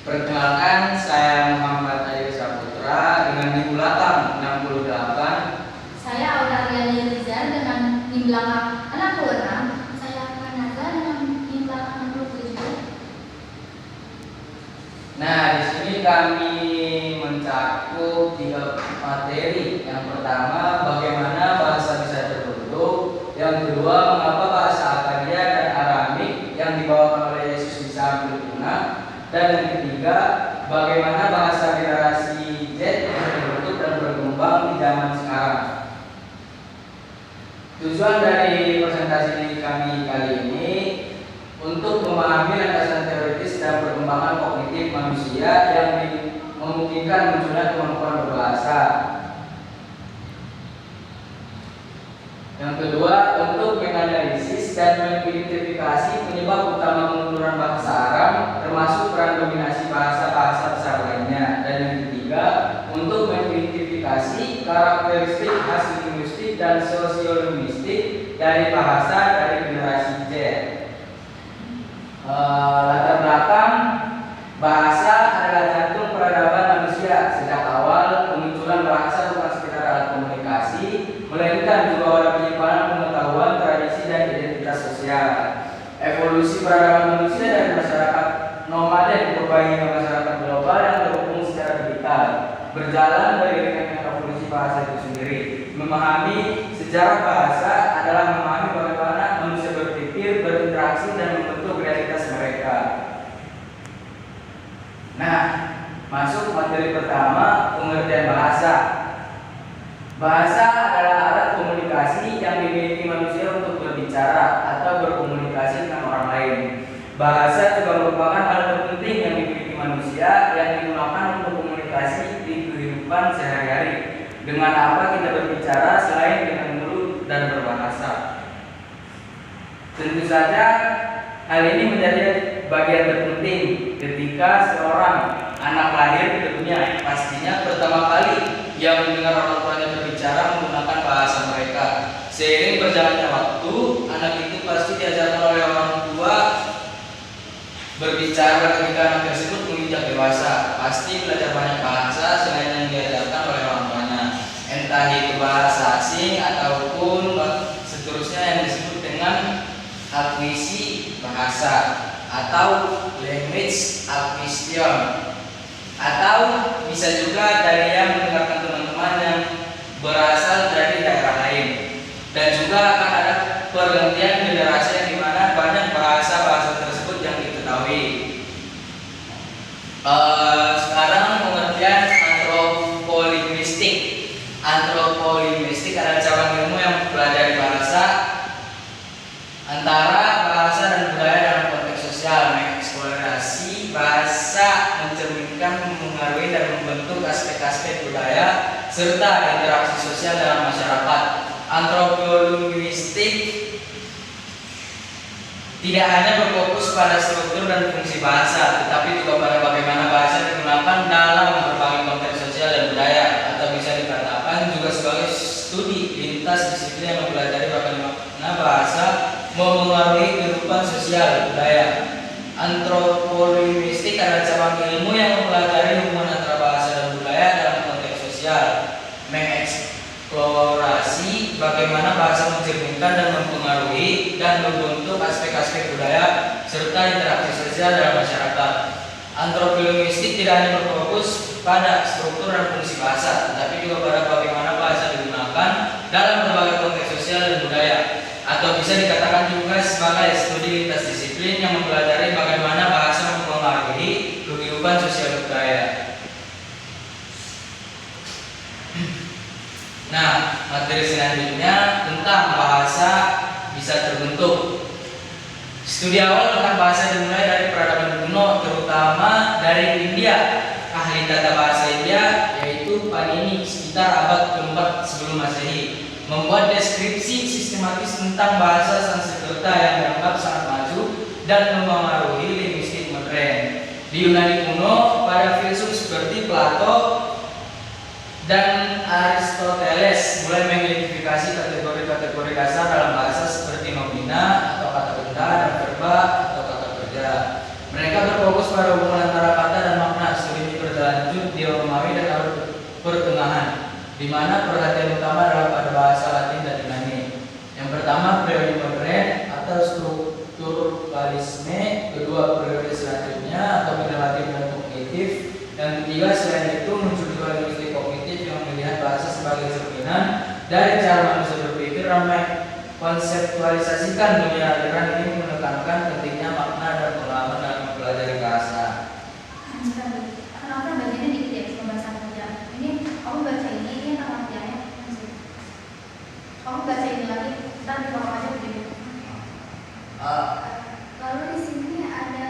Perkenalkan, saya Muhammad Ayu Saputra dengan NIM belakang 68. Saya Aureliani Rizal dengan NIM belakang 66. Saya Kanada dengan NIM belakang 67. Nah, di sini kami mencakup 3 materi. Yang pertama, bagaimana bahasa bisa terbentuk. Yang kedua, mengapa bahasa Akkadia dan Aramik yang dibawakan oleh Yesus bisa ambil guna. Dan yang ketiga, bagaimana bahasa generasi Z bisa terbentuk dan berkembang di zaman sekarang. Tujuan dari presentasi kami kali ini untuk memahami landasan teoritis dan perkembangan kognitif manusia yang memungkinkan munculnya kemampuan berbahasa. Yang kedua, untuk menganalisis dan mengidentifikasi penyebab utama kemunduran bahasa Aram, termasuk peran dominasi bahasa-bahasa besar lainnya. Dan yang ketiga, untuk mengidentifikasi karakteristik khas linguistik dan sosiolinguistik dari bahasa dari generasi Z. Latar belakang, bahasa adalah jantung peradaban manusia. Sejak awal, kemunculan bahasa bukan sekedar alat komunikasi, melainkan juga wadah penyimpanan pengetahuan, tradisi, dan identitas sosial. Evolusi peradaban manusia dari masyarakat nomaden berbagi ke masyarakat global yang terhubung secara digital, berjalan beriringan dengan evolusi bahasa itu sendiri. Memahami sejarah bahasa adalah memahami bagaimana manusia berpikir, berinteraksi, dan membentuk realitas mereka. Nah, masuk materi pertama, pengertian bahasa. Bahasa adalah alat komunikasi yang dimiliki manusia untuk berbicara atau berkomunikasi dengan orang lain. Bahasa juga merupakan hal terpenting yang dimiliki manusia yang digunakan untuk komunikasi di kehidupan sehari-hari. Dengan apa kita berbicara selain dengan mulut dan berbahasa? Tentu saja hal ini menjadi bagian terpenting ketika seorang anak lahir di dunia. Pastinya pertama kali yang mendengar orang tuanya berbicara menggunakan bahasa mereka. Seiring berjalannya waktu, anak itu pasti diajarkan oleh orang tua berbicara ketika anak tersebut menginjak dewasa. Pasti belajar banyak bahasa selain yang diajarkan oleh orang tuanya. Entah itu bahasa asing ataupun seterusnya yang disebut dengan akuisisi bahasa atau language acquisition, atau bisa juga dari yang mendengarkan teman-teman yang berasal dari daerah lain. Dan juga akan ada pergantian generasi yang dimana banyak bahasa-bahasa tersebut yang diketahui. Sekarang pengertian antropolinguistik. Antropolinguistik adalah cabang ilmu yang mempelajari bahasa, antara bahasa dan budaya dalam konteks sosial, mengeksplorasi bahasa, mencerminkan, mengaruhi dan membentuk aspek-aspek budaya serta interaksi sosial dalam masyarakat. Antropolinguistik tidak hanya berfokus pada struktur dan fungsi bahasa, tetapi juga pada bagaimana bahasa digunakan dalam berbagai konteks sosial dan budaya, atau bisa dikatakan juga sebagai studi lintas disiplin yang mempelajari bagaimana bahasa memengaruhi kehidupan sosial budaya. Antropolinguistik adalah cabang ilmu yang mempelajari hubungan antara bahasa dan budaya dalam konteks sosial, mengeksplorasi bagaimana bahasa mencerminkan dan mempengaruhi dan membentuk aspek-aspek budaya serta interaksi sosial dalam masyarakat. Antropolinguistik tidak hanya berfokus pada struktur dan fungsi bahasa, tetapi juga pada bagaimana bahasa digunakan dalam berbagai konteks sosial dan budaya, atau bisa dikatakan juga sebagai studi lintas disiplin yang mempelajari bagaimana bahasa mempengaruhi kehidupan sosial budaya. Nah, materi selanjutnya tentang bahasa bisa terbentuk. Studi awal tentang bahasa dimulai dari peradaban kuno, terutama dari India. Ahli tata bahasa India yaitu Panini sekitar abad ke-4 sebelum Masehi membuat deskripsi sistematis tentang bahasa Sanskerta yang dianggap sangat maju dan memengaruhi linguistik modern. Di Yunani kuno, para filsuf seperti Plato dan Aristoteles mulai mengidentifikasi kategori-kategori dasar dalam bahasa seperti nomina atau kata benda dan verba atau kata kerja. Mereka berfokus pada hubungan antara kata dan di mana perhatian utama adalah pada bahasa Latin dan Yunani. Yang pertama, periode modern atau strukturalisme, kedua periode selanjutnya atau generatif dan kognitif, yang ketiga selain itu muncul juga linguistik kognitif yang melihat bahasa sebagai cerminan dari cara manusia berpikir. Ramai konseptualisasikan dunia aliran ini menekankan pentingnya makna dan pengalaman dalam mempelajari bahasa. Kenapa bagiannya dikit ya pembahasan aja. Ini kamu baca ini pengertiannya. Kamu baca ini lagi, ntar di bawah aja begitu. Lalu di sini ada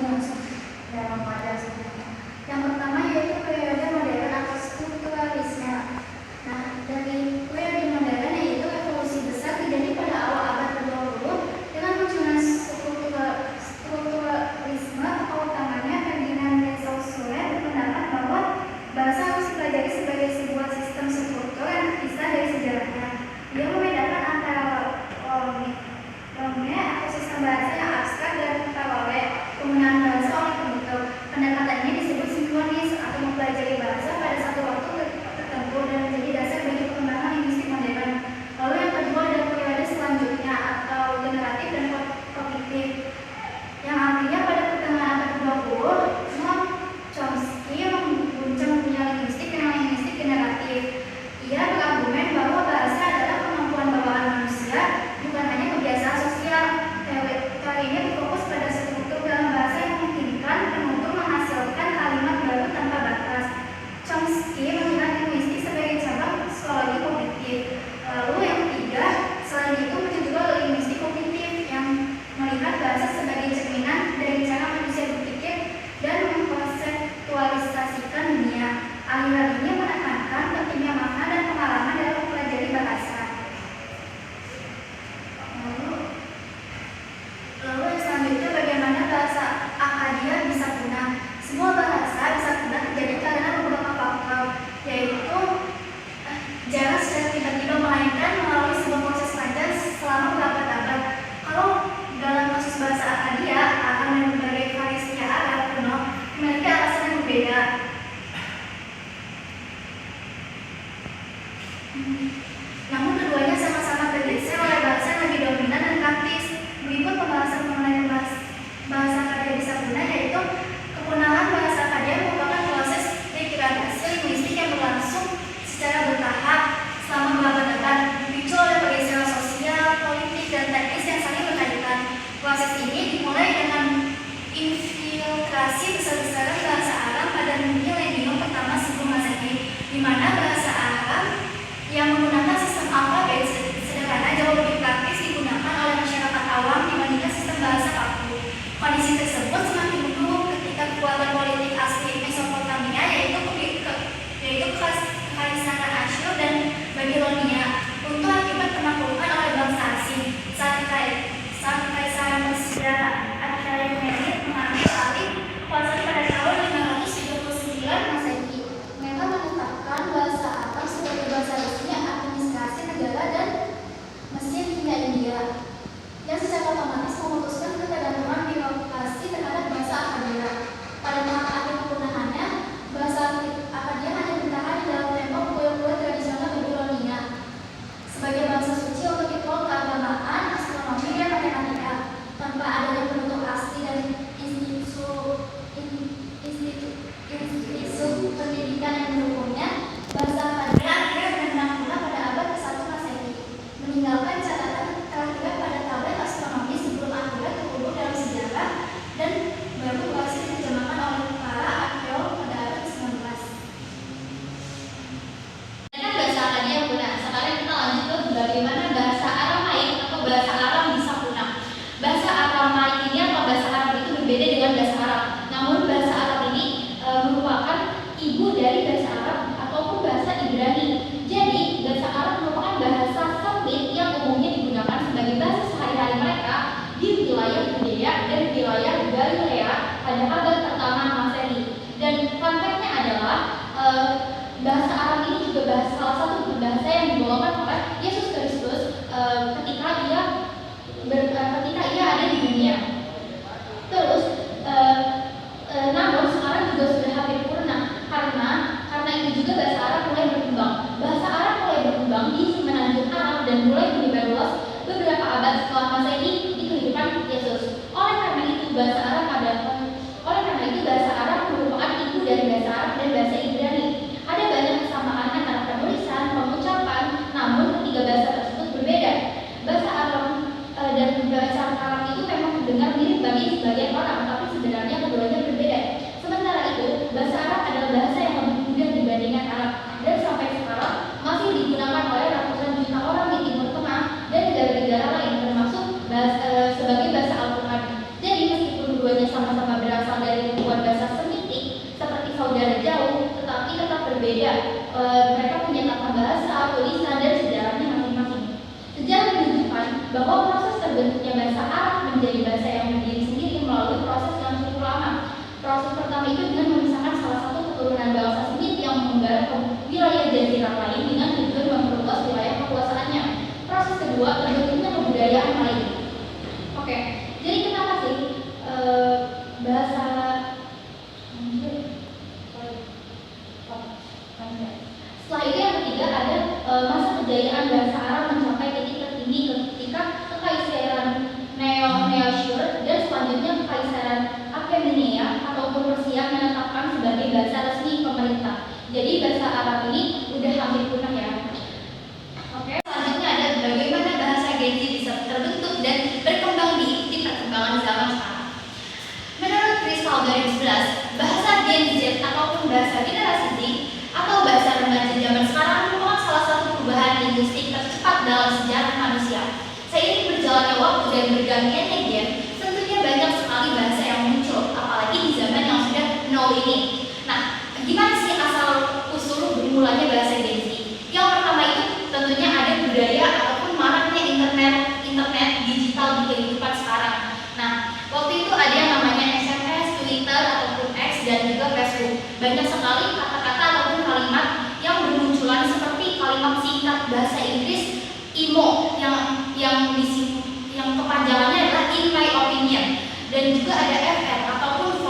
langsung dalam wadah sebenarnya. Yang pertama yaitu periode modern atau strukturalisme. Nah, dari periode modern yaitu evolusi besar terjadi pada awal abad ke-20 dengan munculnya strukturalisme. Utamanya Ferdinand de Saussure berpendapat bahwa bahasa harus dipelajari sebagai sebuah sistem struktur yang terpisah dari sejarahnya. Dia membedakan antara logme atau sistem bahasa yang abstrak dan paralel.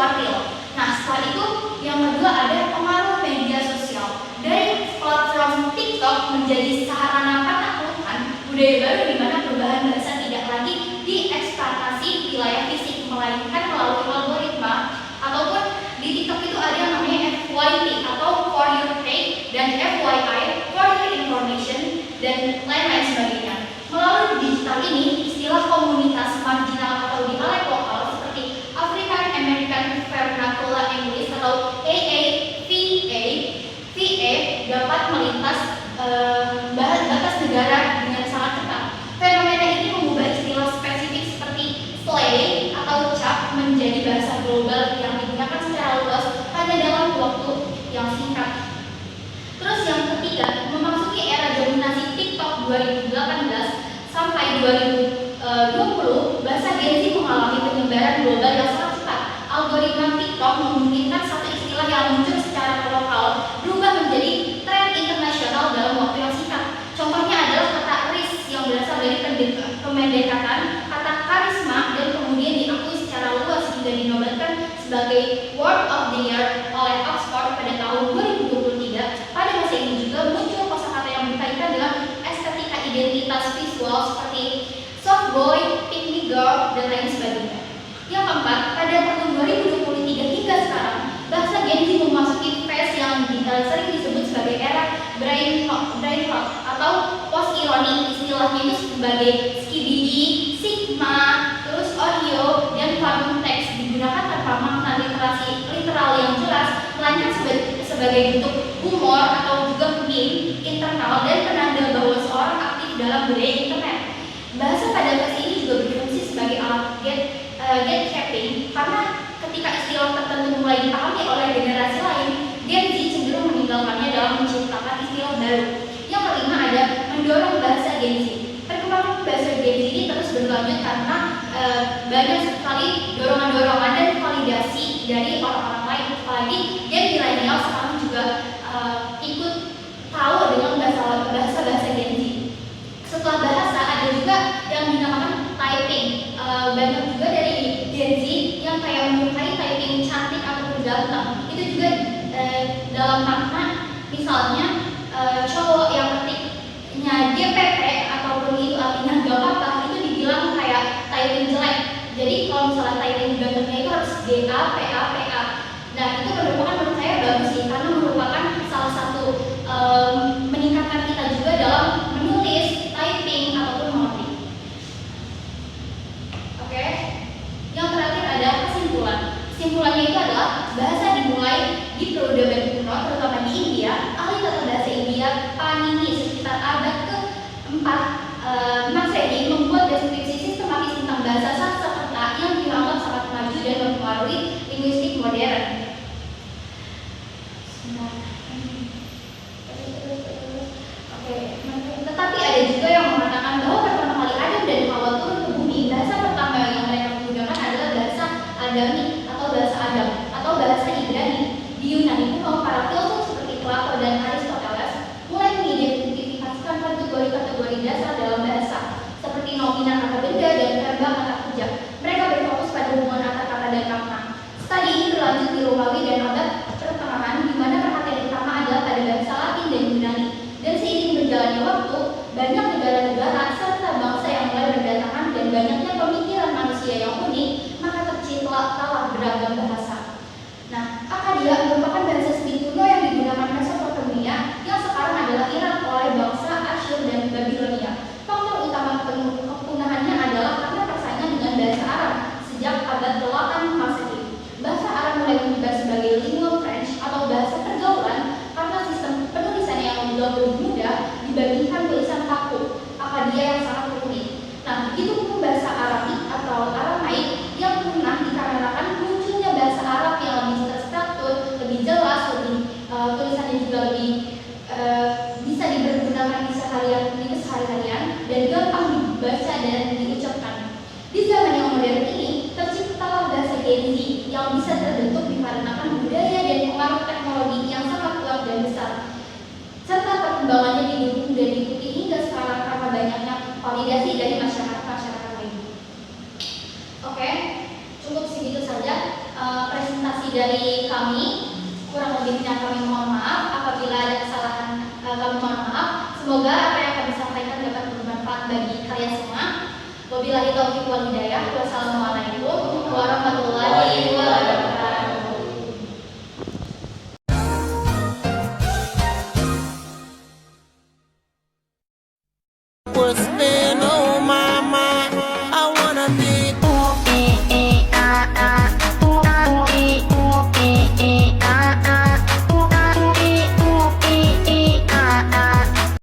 kuartil. Nah, setelah itu yang kedua ada pengaruh media sosial. Dari platform TikTok menjadi sarana penaklukan budaya baru di mana perubahan bahasa tidak lagi dieksploitasi wilayah fisik, melainkan melalui algoritma, ataupun di TikTok itu ada yang namanya FYP atau for your take dan FYI for your information dan lain-lain sebagainya. Melalui digital ini, istilah komunitas marginal atau dialek lokal seperti African American Vernacular English atau AAVA dapat melintas batas negara dengan sangat cepat. Fenomena ini mengubah istilah spesifik seperti slang atau cap menjadi bahasa global yang digunakan secara luas hanya dalam waktu yang singkat. Terus yang ketiga, memasuki era dominasi TikTok 2018 sampai 2020, bahasa Gen Z mengalami penyebaran global yang sangat cepat. Algoritma TikTok memungkinkan satu istilah yang muncul secara lokal berubah menjadi tren internasional dalam waktu yang singkat. Contohnya adalah kata "ris" yang berasal dari pemendekatan kata karisma dan kemudian diakui secara luas hingga dinobatkan sebagai Word of the Year oleh Oxford pada tahun 2023. Pada masa ini juga muncul kosakata yang berkaitan dengan estetika identitas visual seperti soft boy, pick me girl, dan lain sebagainya. Yang keempat, pada tahun 2023 hingga sekarang, bahasa Gen Z memasuki fase yang sering disebut sebagai era brain fog atau post ironi. Istilahnya itu sebagai skibidi, sigma, terus audio, dan volume teks digunakan tanpa makna literal yang jelas, melainkan sebagai bentuk humor atau juga meme internal dan penanda bahwa seorang aktif dalam budaya internet. Bahasa pada fase ini juga berfungsi sebagai alat gatekeeping karena ketika istilah tertentu mulai dipahami oleh generasi lain, Gen Z cenderung meninggalkannya dalam menciptakan istilah baru. Yang kelima ada mendorong bahasa Gen Z. Perkembangan bahasa Gen Z ini terus berlanjut karena banyak sekali dorongan-dorongan dan validasi dari orang-orang lain. Apalagi Gen milenial sekarang juga ikut tahu dengan bahasa Gen Z. Setelah bahasa ada juga yang dinamakan typing. Banyak juga dari Gen Z yang kayak menyukai typing cantik atau ganteng. Itu juga dalam makna misalnya cowok yang ketiknya GPP ataupun itu artinya gak apa-apa, itu dibilang kayak typing jelek. Jadi kalau misalnya typing gantengnya itu harus GAPAPA. Nah itu menurut saya bagus sih, karena merupakan salah satu meningkatkan kita juga dalam menulis, typing ataupun mengetik. Oke. Yang terakhir ada kesimpulan. Kesimpulannya itu adalah bahasa dimulai di peradaban kuno, terutama di India. Ahli tata bahasa India Panini sekitar abad ke-4 Masehi membuat deskripsi sistematis tentang bahasa Sanskerta yang dianggap sangat maju dan mempengaruhi linguistik modern. Tetapi ada juga yang mengatakan bahwa pertama kali Adam dan Hawa turun ke bumi, bahasa pertama yang mereka gunakan adalah bahasa Adami atau bahasa Adam atau bahasa Ibrani. Di Yunani kuno, para filsuf seperti Plato dan Aristoteles mulai mengidentifikasikan kategori-kategori dasar dalam bahasa, seperti nomina kata benda dan verba kata kerja. Mereka berfokus pada hubungan antar kata dan makna. Studi ini berlanjut di Romawi dan abad pertengahan, di mana perhatian utama adalah pada bahasa Latin dan Yunani. Dan seiring berjalannya waktu, banyak negara-negara serta bangsa yang mulai berdatangan dan banyaknya pemikiran manusia yang unik, maka terciptalah beragam bahasa. Nah, Akkadia merupakan bahasa semi kuno yang digunakan Mesopotamia yang sekarang adalah Irak oleh bangsa Asyur dan Babilonia. Faktor utama kepunahannya adalah karena persaingan dengan bahasa Arab sejak abad 8 Masehi. Bahasa Arab mulai menyebar sebagai lingua French atau bahasa pergaulan karena sistem penulisannya yang jauh lebih mudah dibandingkan tulisan kaku Akkadia yang sangat rumit. Nah, begitu pun bahasa Arabik atau Aramaik yang punah dikarenakan munculnya bahasa Arab yang lebih terstruktur, lebih dari kami. Kurang lebihnya kami mohon maaf. Apabila ada kesalahan, kami mohon maaf. Semoga apa yang kami sampaikan dapat bermanfaat bagi kalian semua. Wabillahi taufiq wal hidayah. Wassalamualaikum warahmatullahi wabarakatuh.